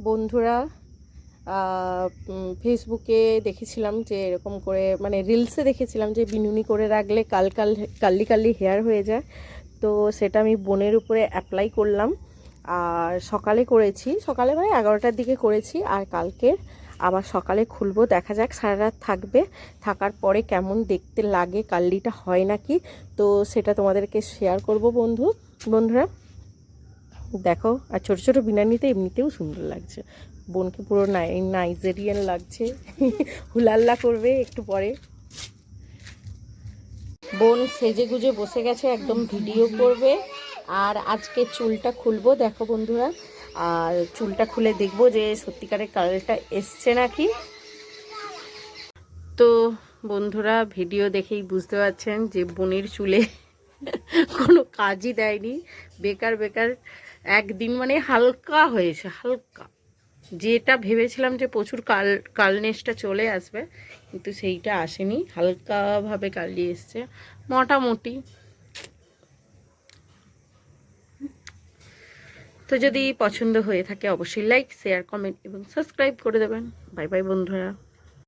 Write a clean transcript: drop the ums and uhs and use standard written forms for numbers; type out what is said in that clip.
বন্ধুরা, ফেসবুকে দেখেছিলাম যে এরকম করে, মানে রিলসে দেখেছিলাম যে বিনুনি করে রাখলে কার্লি কার্লি হেয়ার হয়ে যায়। তো সেটা আমি বোনের উপরে অ্যাপ্লাই করলাম। আর সকালে করেছি, সকালে মানে 11টার দিকে করেছি। আর কালকে আবার সকালে খুলবো, দেখা যাক সারা রাত থাকবে। থাকার পরে কেমন দেখতে লাগে, কার্লিটা হয় নাকি, তো সেটা তোমাদেরকে শেয়ার করব বন্ধুরা। দেখো, আর ছোট ছোট বিনানিতে এমনিতেও সুন্দর লাগছে। বোনকে পুরো নাইজেরিয়ান লাগছে। হুলাল্লা করবে একটু পরে। বোন সেজে গুজে বসে গেছে, একদম ভিডিও করবে। আর আজকে চুলটা খুলবো, দেখো বন্ধুরা। আর চুলটা খুলে দেখবো যে সত্যিকারের কালারটা এসছে নাকি। তো বন্ধুরা, ভিডিও দেখেই বুঝতে পারছেন যে বোনের চুলে কোনো কাজই দেয়নি, বেকার বেকার একদিন, মানে হালকা হয়েছে, হালকা। যেটা ভেবেছিলাম যে প্রচুর কালনেসটা চলে আসবে, কিন্তু সেইটা আসেনি, হালকাভাবে কালি এসছে মোটামুটি। তো যদি পছন্দ হয়ে থাকে অবশ্যই লাইক, শেয়ার, কমেন্ট এবং সাবস্ক্রাইব করে দেবেন। বাই বাই বন্ধুরা।